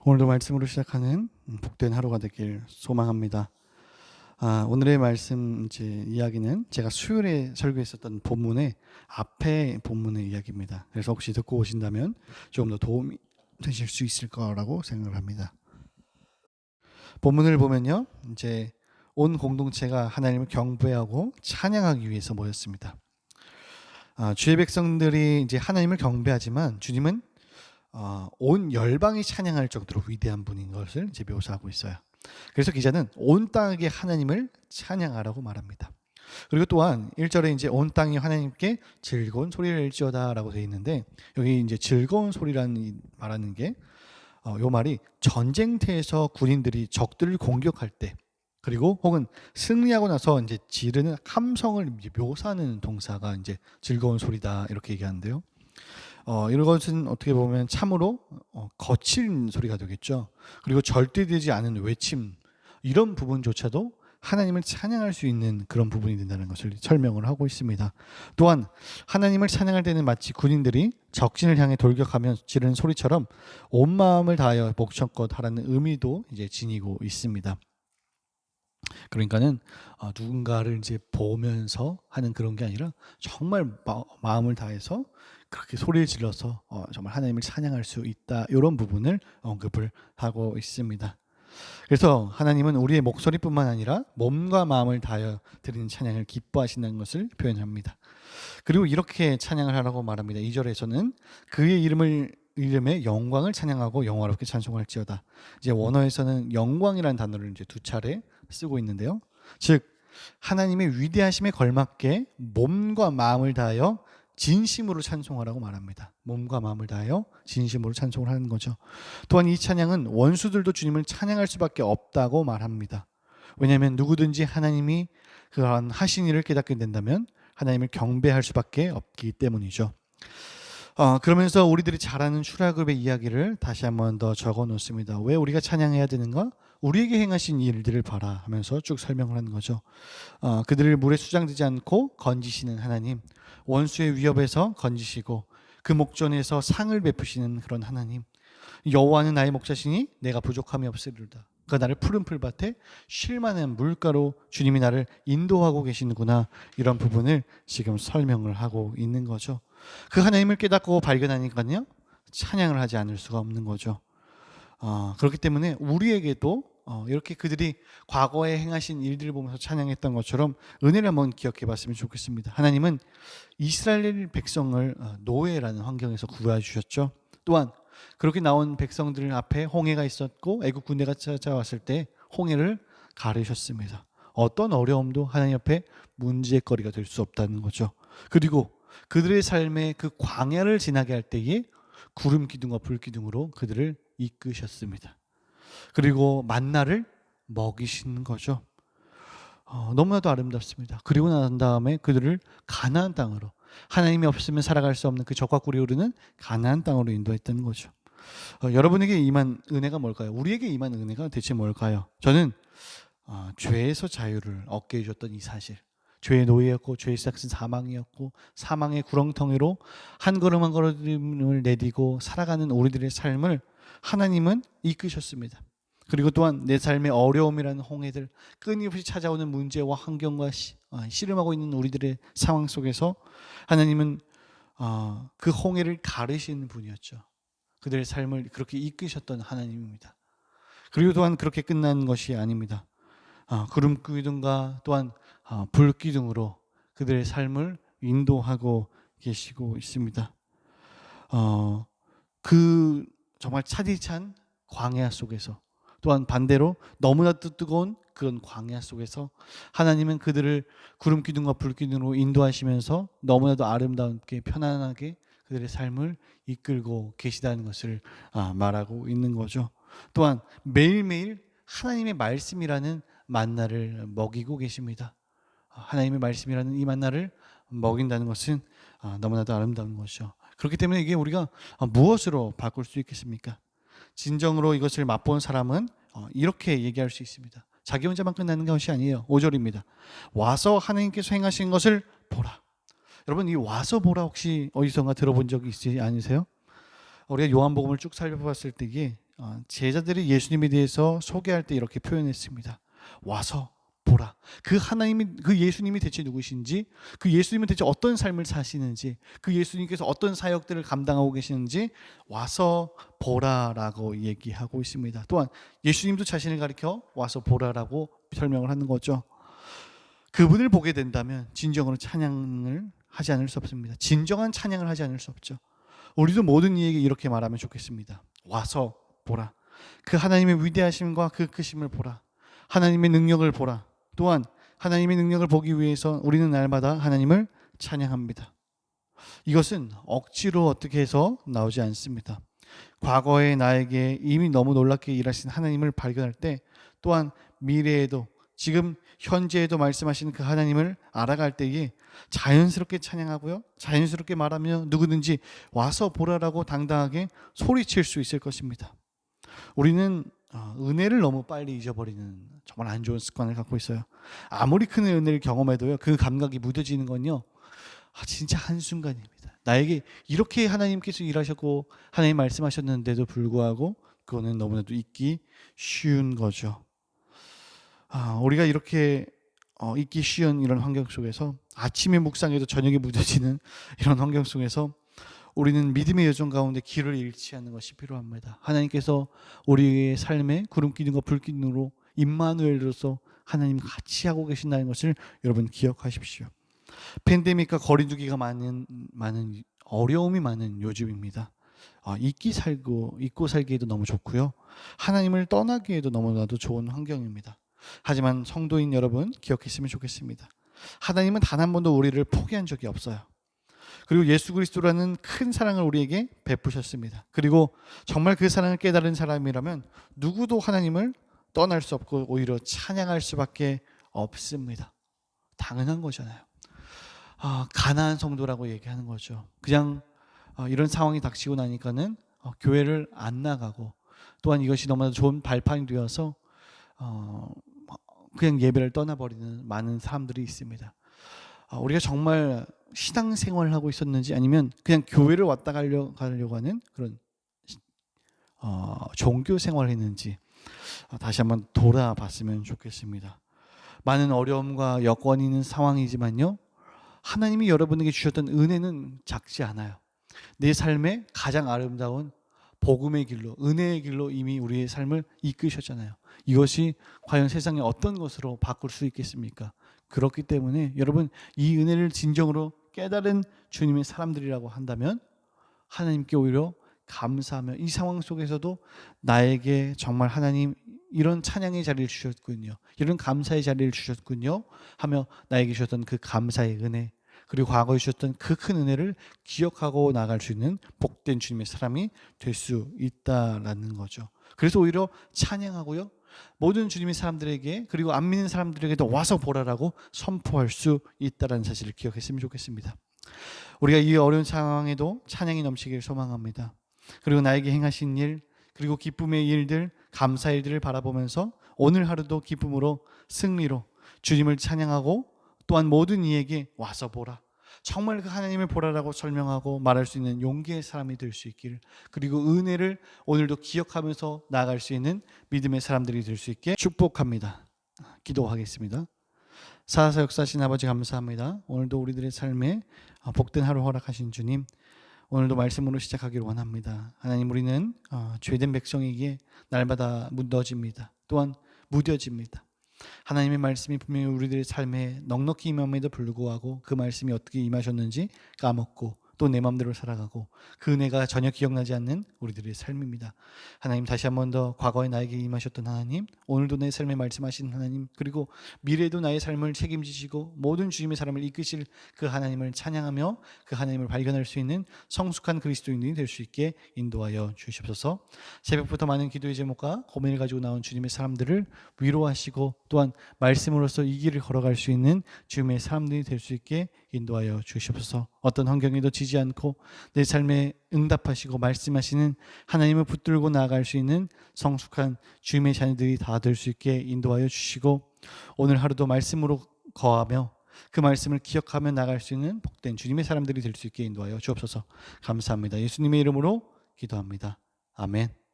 오늘도 말씀으로 시작하는 복된 하루가 되길 소망합니다. 오늘의 말씀 이야기는 제가 수요일에 설교했었던 본문의 앞에 본문의 이야기입니다. 그래서 혹시 듣고 오신다면 조금 더 도움이 되실 수 있을 거라고 생각을 합니다. 본문을 보면요, 이제 온 공동체가 하나님을 경배하고 찬양하기 위해서 모였습니다. 주의 백성들이 이제 하나님을 경배하지만 주님은 온 열방이 찬양할 정도로 위대한 분인 것을 이제 묘사하고 있어요. 그래서 기자는 온 땅에 하나님을 찬양하라고 말합니다. 그리고 또한 1절에 이제 온 땅이 하나님께 즐거운 소리를 낼지어다라고 되어 있는데, 여기 이제 즐거운 소리라는 말하는 게 요 말이 전쟁터에서 군인들이 적들을 공격할 때, 그리고 혹은 승리하고 나서 이제 지르는 함성을 이제 묘사하는 동사가 이제 즐거운 소리다 이렇게 얘기하는데요. 이런 것은 어떻게 보면 참으로 거친 소리가 되겠죠. 그리고 절대되지 않은 외침, 이런 부분조차도 하나님을 찬양할 수 있는 그런 부분이 된다는 것을 설명을 하고 있습니다. 또한 하나님을 찬양할 때는 마치 군인들이 적진을 향해 돌격하며 지르는 소리처럼 온 마음을 다하여 목청껏 하라는 의미도 이제 지니고 있습니다. 그러니까는 누군가를 이제 보면서 하는 그런 게 아니라 정말 마음을 다해서 그렇게 소리를 질러서 정말 하나님을 찬양할 수 있다, 이런 부분을 언급을 하고 있습니다. 그래서 하나님은 우리의 목소리뿐만 아니라 몸과 마음을 다하여 드리는 찬양을 기뻐하신다는 것을 표현합니다. 그리고 이렇게 찬양을 하라고 말합니다. 2절에서는 그의 이름의 영광을 찬양하고 영화롭게 찬송할지어다. 이제 원어에서는 영광이라는 단어를 이제 두 차례 쓰고 있는데요. 즉 하나님의 위대하심에 걸맞게 몸과 마음을 다하여 진심으로 찬송하라고 말합니다. 몸과 마음을 다하여 진심으로 찬송을 하는 거죠. 또한 이 찬양은 원수들도 주님을 찬양할 수밖에 없다고 말합니다. 왜냐하면 누구든지 하나님이 그러한 하신 일을 깨닫게 된다면 하나님을 경배할 수밖에 없기 때문이죠. 그러면서 우리들이 잘 아는 출애굽의 이야기를 다시 한번 더 적어 놓습니다. 왜 우리가 찬양해야 되는가? 우리에게 행하신 일들을 봐라 하면서 쭉 설명을 하는 거죠. 그들을 물에 수장되지 않고 건지시는 하나님, 원수의 위협에서 건지시고 그 목전에서 상을 베푸시는 그런 하나님, 여호와는 나의 목자시니 내가 부족함이 없으리로다. 그가 나를 푸른 풀밭에 쉴 만한 물가로 주님이 나를 인도하고 계시는구나, 이런 부분을 지금 설명을 하고 있는 거죠. 그 하나님을 깨닫고 발견하니까요, 찬양을 하지 않을 수가 없는 거죠. 그렇기 때문에 우리에게도 이렇게 그들이 과거에 행하신 일들을 보면서 찬양했던 것처럼 은혜를 한번 기억해 봤으면 좋겠습니다. 하나님은 이스라엘 백성을 노예라는 환경에서 구해 주셨죠. 또한 그렇게 나온 백성들 앞에 홍해가 있었고 애국 군대가 찾아왔을 때 홍해를 가르셨습니다. 어떤 어려움도 하나님 앞에 문제거리가 될 수 없다는 거죠. 그리고 그들의 삶의 그 광야를 지나게 할 때에 구름 기둥과 불 기둥으로 그들을 이끄셨습니다. 그리고 만나를 먹이시는 거죠. 너무나도 아름답습니다. 그리고 난 다음에 그들을 가나안 땅으로, 하나님이 없으면 살아갈 수 없는 그 적과 꿀이 흐르는 가나안 땅으로 인도했다는 거죠. 여러분에게 임한 은혜가 뭘까요? 우리에게 임한 은혜가 대체 뭘까요? 저는 죄에서 자유를 얻게 해줬던 이 사실, 죄의 노예였고 죄의 시작은 사망이었고 사망의 구렁텅이로 한 걸음 한 걸음을 내디고 살아가는 우리들의 삶을 하나님은 이끄셨습니다. 그리고 또한 내 삶의 어려움이라는 홍해들, 끊임없이 찾아오는 문제와 환경과 씨름하고 있는 우리들의 상황 속에서 하나님은 그 홍해를 가르시는 분이었죠. 그들의 삶을 그렇게 이끄셨던 하나님입니다. 그리고 또한 그렇게 끝난 것이 아닙니다. 구름 기둥과 또한 불 기둥으로 그들의 삶을 인도하고 계시고 있습니다. 그 정말 차디찬 광야 속에서, 또한 반대로 너무나도 뜨거운 그런 광야 속에서 하나님은 그들을 구름 기둥과 불 기둥으로 인도하시면서 너무나도 아름답게 편안하게 그들의 삶을 이끌고 계시다는 것을 말하고 있는 거죠. 또한 매일매일 하나님의 말씀이라는 만나를 먹이고 계십니다. 하나님의 말씀이라는 이 만나를 먹인다는 것은 너무나도 아름다운 것이죠. 그렇기 때문에 이게 우리가 무엇으로 바꿀 수 있겠습니까? 진정으로 이것을 맛본 사람은 이렇게 얘기할 수 있습니다. 자기 혼자만 끝나는 것이 아니에요. 5절입니다. 와서 하나님께서 행하신 것을 보라. 여러분, 이 와서 보라 혹시 어디선가 들어본 적이 있지 않으세요? 우리가 요한복음을 쭉 살펴봤을 때 이게 제자들이 예수님에 대해서 소개할 때 이렇게 표현했습니다. 와서 보라. 그 예수님이 대체 누구신지, 그 예수님은 대체 어떤 삶을 사시는지, 그 예수님께서 어떤 사역들을 감당하고 계시는지 와서 보라라고 얘기하고 있습니다. 또한 예수님도 자신을 가리켜 와서 보라라고 설명을 하는 거죠. 그분을 보게 된다면 진정으로 찬양을 하지 않을 수 없습니다. 진정한 찬양을 하지 않을 수 없죠. 우리도 모든 이에게 이렇게 말하면 좋겠습니다. 와서 보라. 그 하나님의 위대하심과 그 크심을 보라. 하나님의 능력을 보라. 또한 하나님의 능력을 보기 위해서 우리는 날마다 하나님을 찬양합니다. 이것은 억지로 어떻게 해서 나오지 않습니다. 과거의 나에게 이미 너무 놀랍게 일하신 하나님을 발견할 때, 또한 미래에도 지금 현재에도 말씀하시는 그 하나님을 알아갈 때에 자연스럽게 찬양하고요, 자연스럽게 말하며 누구든지 와서 보라라고 당당하게 소리칠 수 있을 것입니다. 우리는 은혜를 너무 빨리 잊어버리는 정말 안 좋은 습관을 갖고 있어요. 아무리 큰 은혜를 경험해도요, 그 감각이 무뎌지는 건요, 진짜 한순간입니다. 나에게 이렇게 하나님께서 일하셨고 하나님 말씀하셨는데도 불구하고 그거는 너무나도 잊기 쉬운 거죠. 우리가 이렇게 잊기 쉬운 이런 환경 속에서, 아침에 묵상해도 저녁에 무뎌지는 이런 환경 속에서 우리는 믿음의 여정 가운데 길을 잃지 않는 것이 필요합니다. 하나님께서 우리의 삶에 구름기둥과 불기둥으로 임마누엘로서 하나님 같이 하고 계신다는 것을 여러분 기억하십시오. 팬데믹과 거리두기가 많은 어려움이 많은 요즘입니다. 잊고 살기에도 너무 좋고요, 하나님을 떠나기에도 너무나도 좋은 환경입니다. 하지만 성도인 여러분 기억했으면 좋겠습니다. 하나님은 단 한 번도 우리를 포기한 적이 없어요. 그리고 예수 그리스도라는 큰 사랑을 우리에게 베푸셨습니다. 그리고 정말 그 사랑을 깨달은 사람이라면 누구도 하나님을 떠날 수 없고 오히려 찬양할 수밖에 없습니다. 당연한 거잖아요. 가나안 성도라고 얘기하는 거죠. 그냥 이런 상황이 닥치고 나니까는 교회를 안 나가고, 또한 이것이 너무나 좋은 발판이 되어서 그냥 예배를 떠나버리는 많은 사람들이 있습니다. 우리가 정말 신앙생활을 하고 있었는지, 아니면 그냥 교회를 왔다 가려고 하는 그런 종교생활을 했는지 다시 한번 돌아봤으면 좋겠습니다. 많은 어려움과 여건이 있는 상황이지만요, 하나님이 여러분에게 주셨던 은혜는 작지 않아요. 내 삶의 가장 아름다운 복음의 길로, 은혜의 길로 이미 우리의 삶을 이끄셨잖아요. 이것이 과연 세상에 어떤 것으로 바꿀 수 있겠습니까? 그렇기 때문에 여러분, 이 은혜를 진정으로 깨달은 주님의 사람들이라고 한다면 하나님께 오히려 감사하며, 이 상황 속에서도 나에게 정말 하나님 이런 찬양의 자리를 주셨군요, 이런 감사의 자리를 주셨군요 하며 나에게 주셨던 그 감사의 은혜, 그리고 과거에 주셨던 그 큰 은혜를 기억하고 나갈 수 있는 복된 주님의 사람이 될 수 있다라는 거죠. 그래서 오히려 찬양하고요, 모든 주님의 사람들에게, 그리고 안 믿는 사람들에게도 와서 보라라고 선포할 수 있다는 사실을 기억했으면 좋겠습니다. 우리가 이 어려운 상황에도 찬양이 넘치길 소망합니다. 그리고 나에게 행하신 일, 그리고 기쁨의 일들, 감사의 일들을 바라보면서 오늘 하루도 기쁨으로, 승리로 주님을 찬양하고, 또한 모든 이에게 와서 보라, 정말 그 하나님을 보라라고 설명하고 말할 수 있는 용기의 사람이 될 수 있기를, 그리고 은혜를 오늘도 기억하면서 나아갈 수 있는 믿음의 사람들이 될 수 있게 축복합니다. 기도하겠습니다. 사사 역사하신 아버지 감사합니다. 오늘도 우리들의 삶에 복된 하루 허락하신 주님, 오늘도 말씀으로 시작하기를 원합니다. 하나님, 우리는 죄된 백성에게 날마다 무너집니다. 또한 무뎌집니다. 하나님의 말씀이 분명히 우리들의 삶에 넉넉히 임함에도 불구하고 그 말씀이 어떻게 임하셨는지 까먹고 또 내 마음대로 살아가고 그 은혜가 전혀 기억나지 않는 우리들의 삶입니다. 하나님, 다시 한 번 더 과거에 나에게 임하셨던 하나님, 오늘도 내 삶에 말씀하신 하나님, 그리고 미래에도 나의 삶을 책임지시고 모든 주님의 사람을 이끄실 그 하나님을 찬양하며 그 하나님을 발견할 수 있는 성숙한 그리스도인이 될 수 있게 인도하여 주시옵소서. 새벽부터 많은 기도의 제목과 고민을 가지고 나온 주님의 사람들을 위로하시고, 또한 말씀으로써 이 길을 걸어갈 수 있는 주님의 사람들이 될 수 있게 인도하여 주시옵소서. 어떤 환경에도 지지 않고 내 삶에 응답하시고 말씀하시는 하나님을 붙들고 나아갈 수 있는 성숙한 주님의 자녀들이 다 될 수 있게 인도하여 주시고, 오늘 하루도 말씀으로 거하며 그 말씀을 기억하며 나아갈 수 있는 복된 주님의 사람들이 될 수 있게 인도하여 주옵소서. 감사합니다. 예수님의 이름으로 기도합니다. 아멘.